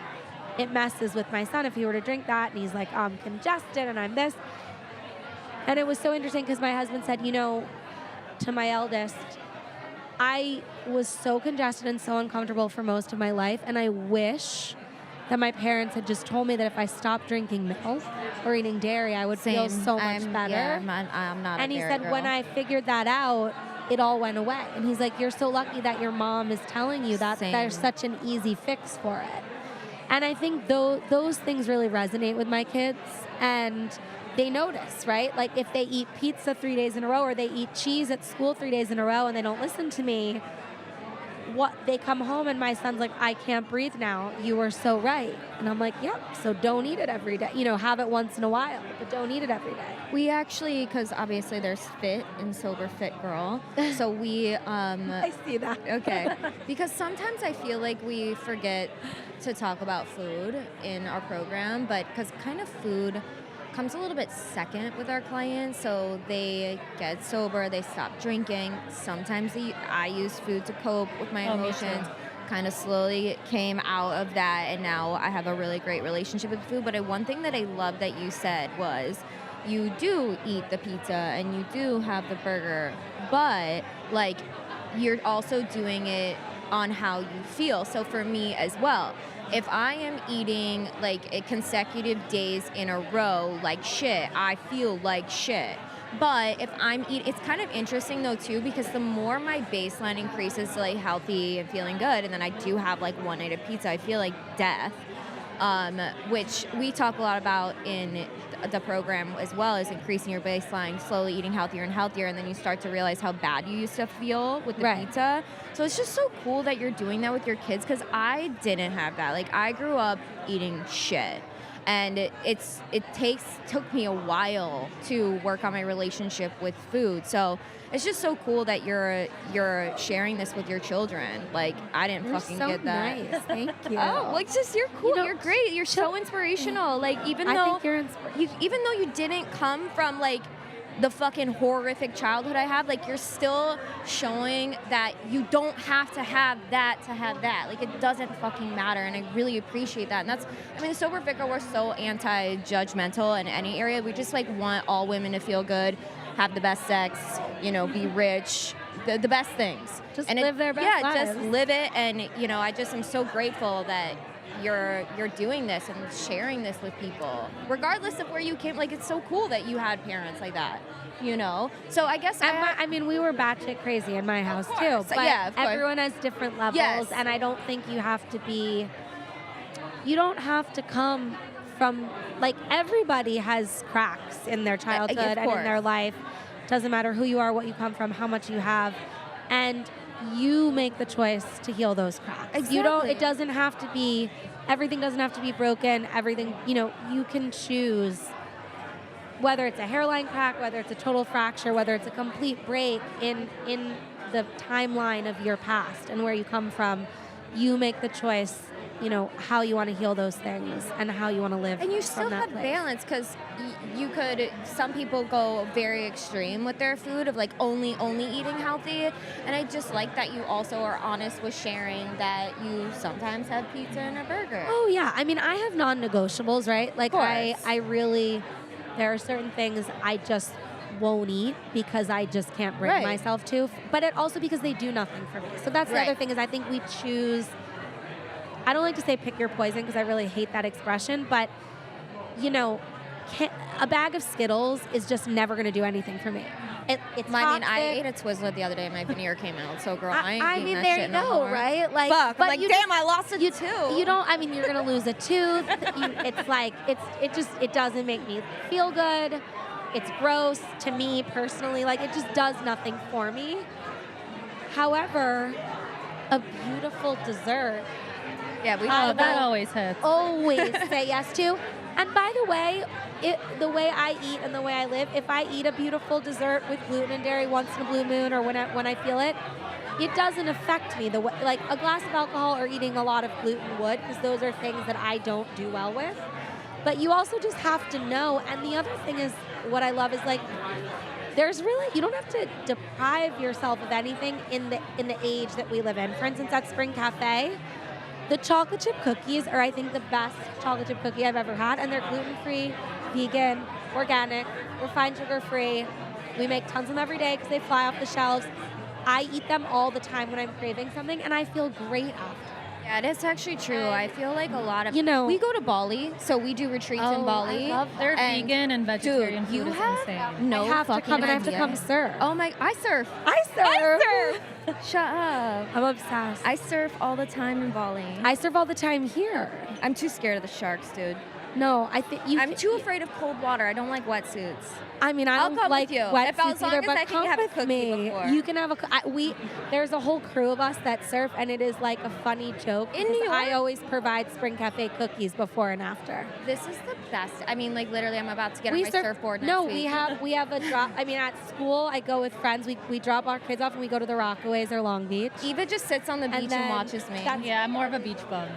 it messes with my son if he were to drink that, and he's like, I'm congested and I'm this. And it was so interesting because my husband said, to my eldest, I was so congested and so uncomfortable for most of my life, and I wish that my parents had just told me that if I stopped drinking milk or eating dairy, I would feel so much better. Yeah, I'm not and a he dairy said, girl. when I figured that out, it all went away. And he's like, you're so lucky that your mom is telling you that there's such an easy fix for it. And I think those things really resonate with my kids, and they notice, right? Like if they eat pizza 3 days in a row, or they eat cheese at school 3 days in a row and they don't listen to me, they come home and my son's like, I can't breathe now. You were so right. And I'm like, yep, so don't eat it every day. Have it once in a while, but don't eat it every day. We actually, because obviously there's fit and sober fit girl, so we... I see that. Okay. Because sometimes I feel like we forget to talk about food in our program, but because kind of food comes a little bit second with our clients. So they get sober, they stop drinking. Sometimes I use food to cope with my emotions. Kind of slowly came out of that, and now I have a really great relationship with food. But one thing that I love that you said was you do eat the pizza and you do have the burger, but like you're also doing it on how you feel. So for me as well, if I am eating like consecutive days in a row like shit, I feel like shit. But if I'm eating, it's kind of interesting though too, because the more my baseline increases to like healthy and feeling good, and then I do have like one night of pizza, I feel like death, which we talk a lot about in the program as well, is increasing your baseline, slowly eating healthier and healthier, and then you start to realize how bad you used to feel with the pizza. So it's just so cool that you're doing that with your kids, because I didn't have that. Like I grew up eating shit. And it took me a while to work on my relationship with food. So it's just so cool that you're sharing this with your children. Like I didn't fucking get that. Nice. Thank you. Oh, like just you're cool. You're great. You're so inspirational. Like I think you're inspirational. even though you didn't come from like the fucking horrific childhood I have, like you're still showing that you don't have to have that to have that. Like it doesn't fucking matter, and I really appreciate that. And that's, I mean, the Sober Fit Girl, we're so anti-judgmental in any area. We just like want all women to feel good, have the best sex, be rich, the best things. Just live their best lives. Yeah, just live it. And I just am so grateful that you're doing this and sharing this with people, regardless of where you came. Like it's so cool that you had parents like that, So I guess I mean, we were batshit crazy in my house too. But yeah, of course. Everyone has different levels, Yes. and I don't think you have to be. You don't have to come from like everybody has cracks in their childhood and in their life. Doesn't matter who you are, what you come from, how much you have, and you make the choice to heal those cracks. Exactly. It doesn't have to be. Everything doesn't have to be broken. Everything, you can choose whether it's a hairline crack, whether it's a total fracture, whether it's a complete break in the timeline of your past and where you come from. You make the choice, how you want to heal those things and how you want to live. And you still from that have place. balance, because some people go very extreme with their food of like only eating healthy. And I just like that you also are honest with sharing that you sometimes have pizza and a burger. Oh yeah. I mean, I have non-negotiables, right? Like I really, there are certain things I just won't eat because I just can't bring myself to, but it also because they do nothing for me. So that's the other thing, is I think we choose, I don't like to say pick your poison because I really hate that expression, but a bag of Skittles is just never going to do anything for me. It's toxic. I ate a Twizzler the other day and my veneer came out. So girl, I ain't eating that there shit you no go, more. right? Like, fuck. but I'm like, damn, I lost a tooth. You don't. I mean, you're going to lose a tooth. It's like it doesn't make me feel good. It's gross to me personally. Like it just does nothing for me. However, a beautiful dessert. Yeah, that always hits. Always say yes to. And by the way, the way I eat and the way I live, if I eat a beautiful dessert with gluten and dairy once in a blue moon or when I feel it, it doesn't affect me the way, like a glass of alcohol or eating a lot of gluten would, because those are things that I don't do well with. But you also just have to know. And the other thing is, what I love is like, you don't have to deprive yourself of anything in the age that we live in. For instance, at Spring Café, the chocolate chip cookies are, I think, the best chocolate chip cookie I've ever had, and they're gluten-free, vegan, organic, refined sugar-free. We make tons of them every day because they fly off the shelves. I eat them all the time when I'm craving something, and I feel great after. Yeah, that's actually true. I feel like a lot of, You know- we go to Bali, so we do retreats in Bali. I love Their And vegan and vegetarian dude, you food is have insane. no I have to fucking come and I have to idea. come surf. Oh my, I surf. I surf. I surf. Shut up. I'm obsessed. I surf all the time in Bali. I surf all the time here. I'm too scared of the sharks, dude. No, I think you. I'm too afraid of cold water. I don't like wetsuits. I mean, I I'll don't come like with you. wetsuits If as long either, as but I can come have a with cookie me. before. You can have a. There's a whole crew of us that surf, and it is like a funny joke. In because New York? I always provide Spring Cafe cookies before and after. This is the best. I mean, like literally, I'm about to get on my surfboard next No, week. we have a drop. I mean, at school, I go with friends. We drop our kids off and we go to the Rockaways or Long Beach. Eva just sits on the beach and then watches me. that's- Yeah, I'm more of a beach bum.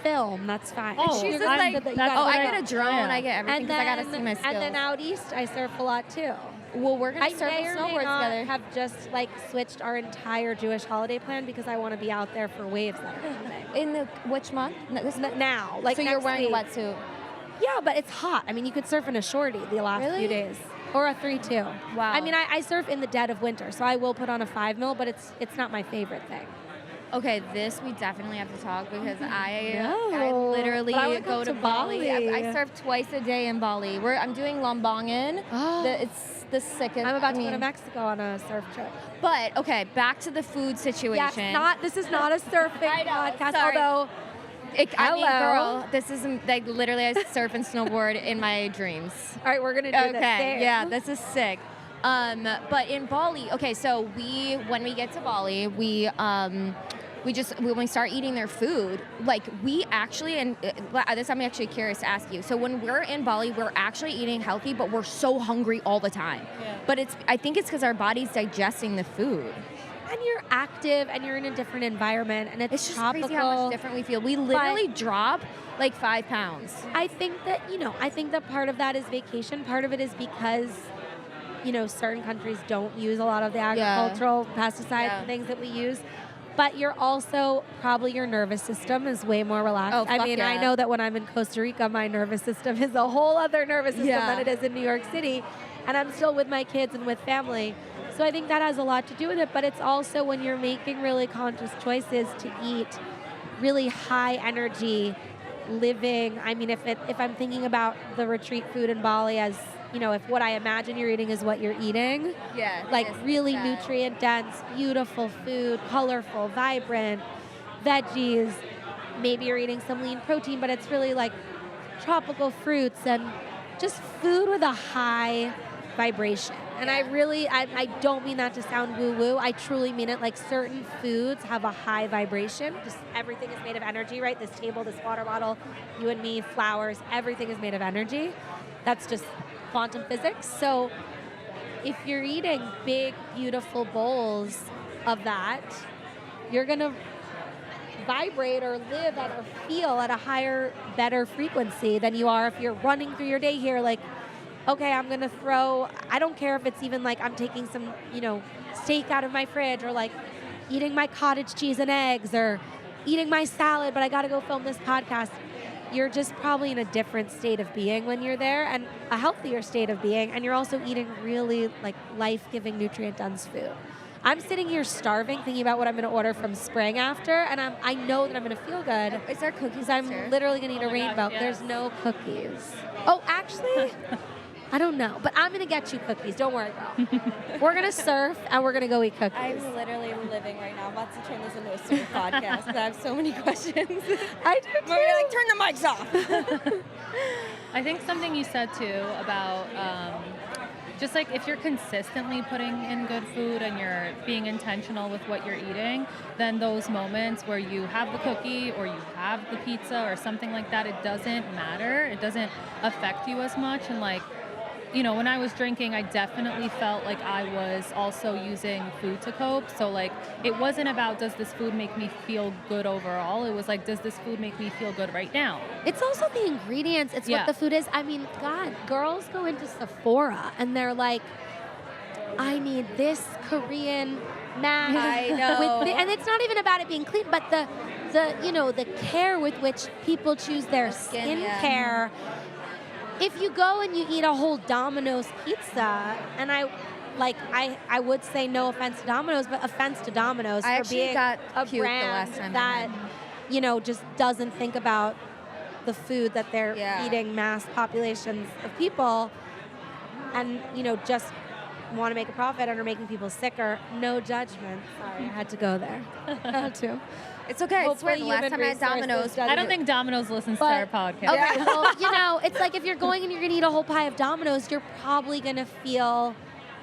Film, that's fine. Oh, She's You're just right, like, that you that's gotta oh, what I go. get a drone, Yeah. I get everything And because I then, gotta see my skills. and then out east, I surf a lot too. well, we're gonna I surf may and or may snowboard not together. have just like switched our entire Jewish holiday plan because I want to be out there for waves that are coming. In the which month? No, this Now, like so you're next wearing week. a wetsuit. Yeah, but it's hot. I mean, you could surf in a shorty the last Really? few days. Or a 3-2. Wow. I mean, I surf in the dead of winter, so I will put on a 5 mil, but it's not my favorite thing. Okay, this we definitely have to talk because I No, literally but I would go go to to Bali. I Bali. surf twice a day in Bali. I'm doing Lombongan. It's the sickest. I'm about I to go to mean, Mexico on a surf trip. But okay, back to the food situation. Yes, this is not a surfing I know, podcast, sorry. although I mean, Hello. girl, this is like literally I surf and snowboard in my dreams. all right, we're gonna do this. Okay, There. yeah, this is sick. But in Bali, okay, so when we get to Bali, when we start eating their food, like we actually, and this I'm actually curious to ask you. So when we're in Bali, we're actually eating healthy, but we're so hungry all the time. Yeah. But I think it's because our body's digesting the food. And you're active and you're in a different environment and It's just tropical. crazy how much different we feel. We literally drop like 5 pounds. I think that part of that is vacation. Part of it is because, certain countries don't use a lot of the agricultural pesticides and things that we use. But you're also, probably your nervous system is way more relaxed. Oh, fuck I mean, I yeah. know that when I'm in Costa Rica, my nervous system is a whole other nervous system Yeah. than it is in New York City. And I'm still with my kids and with family. So I think that has a lot to do with it. But it's also when you're making really conscious choices to eat really high energy living. I mean, if I'm thinking about the retreat food in Bali as, if what I imagine you're eating is what you're eating, Yeah. like really nutrient dense, beautiful food, colorful, vibrant, veggies. Maybe you're eating some lean protein, but it's really like tropical fruits and just food with a high vibration. And I don't mean that to sound woo-woo. I truly mean it. Like certain foods have a high vibration. Just everything is made of energy, right? This table, this water bottle, you and me, flowers, everything is made of energy. That's just quantum physics. So if you're eating big, beautiful bowls of that, you're going to vibrate or live at or feel at a higher, better frequency than you are if you're running through your day here like, okay, I'm going to I don't care if it's even like I'm taking some, steak out of my fridge or like eating my cottage cheese and eggs or eating my salad, but I got to go film this podcast. You're just probably in a different state of being when you're there and a healthier state of being. And you're also eating really like life-giving, nutrient-dense food. I'm sitting here starving, thinking about what I'm going to order from Spring after, and I know that I'm going to feel good. Is there cookies? Because I'm literally going to eat a my rainbow. gosh, yes. There's no cookies. Oh, actually, I don't know. But I'm going to get you cookies. Don't worry, girl. We're going to surf, and we're going to go eat cookies. I'm literally living right now. I'm about to turn this into a surf podcast because I have so many questions. I do too. We're like, turn the mics off. I think something you said too about just like if you're consistently putting in good food and you're being intentional with what you're eating, then those moments where you have the cookie or you have the pizza or something like that, it doesn't matter. It doesn't affect you as much. And like, when I was drinking, I definitely felt like I was also using food to cope. So like, it wasn't about does this food make me feel good overall? It was like, does this food make me feel good right now? It's also the ingredients. It's what the food is. I mean, God, girls go into Sephora and they're like I need this Korean mask. I know. And it's not even about it being clean, but the care with which people choose their skincare. If you go and you eat a whole Domino's pizza, and I would say no offense to Domino's, but offense to Domino's I for being got a puked the brand last time I that, just doesn't think about the food that they're feeding mass populations of people, and, just want to make a profit and are making people sicker. No judgment. Sorry, I had to go there. I had to. It's okay. I swear, the Hopefully last time I had Domino's, I don't think Domino's listens to our podcast. Okay, well, it's like if you're going and you're going to eat a whole pie of Domino's, you're probably going to feel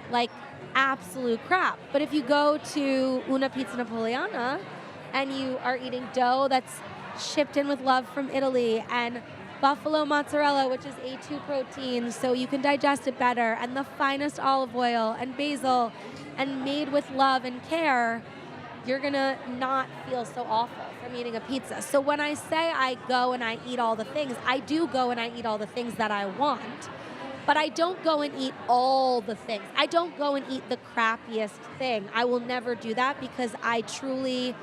like absolute crap. But if you go to Una Pizza Napoleana and you are eating dough that's shipped in with love from Italy, and buffalo mozzarella, which is A2 protein, so you can digest it better, and the finest olive oil and basil, and made with love and care, you're gonna not feel so awful from eating a pizza. So when I say I go and I eat all the things, I do go and I eat all the things that I want, but I don't go and eat all the things. I don't go and eat the crappiest thing. I will never do that, because I truly,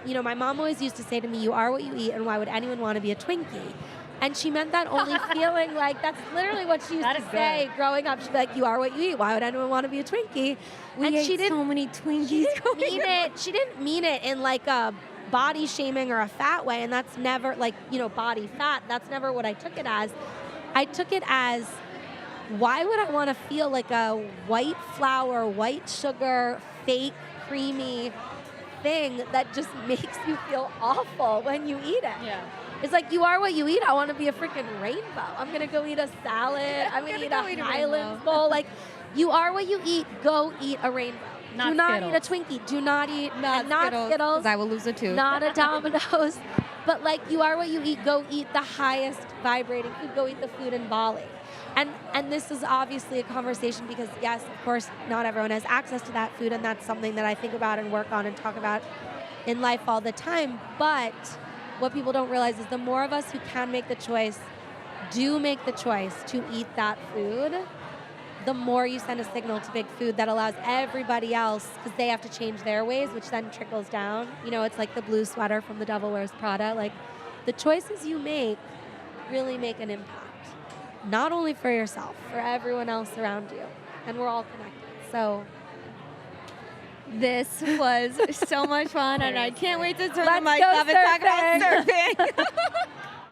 my mom always used to say to me, you are what you eat, and why would anyone want to be a Twinkie? And she meant that only feeling like, that's literally what she used to say growing up. She'd be like, you are what you eat. Why would anyone want to be a Twinkie? We ate so many Twinkies growing up. She didn't mean it in like a body shaming or a fat way. And that's never body fat. That's never what I took it as. I took it as, why would I want to feel like a white flour, white sugar, fake, creamy thing that just makes you feel awful when you eat it? Yeah. It's like, you are what you eat. I want to be a freaking rainbow. I'm going to go eat a salad. I'm going to eat a Highlands bowl. Like, you are what you eat. Go eat a rainbow. Do not eat a Twinkie. Do not eat not Skittles. Because I will lose a tooth. Not a Domino's. But like, you are what you eat. Go eat the highest vibrating food. Go eat the food in Bali. And this is obviously a conversation because, yes, of course, not everyone has access to that food, and that's something that I think about and work on and talk about in life all the time. But what people don't realize is the more of us who can make the choice, do make the choice to eat that food, the more you send a signal to big food that allows everybody else, because they have to change their ways, which then trickles down. It's like the blue sweater from The Devil Wears Prada. Like, the choices you make really make an impact. Not only for yourself, for everyone else around you. And we're all connected. So this was so much fun, and I can't wait to turn the Let's mic go off and talk about surfing. surfing.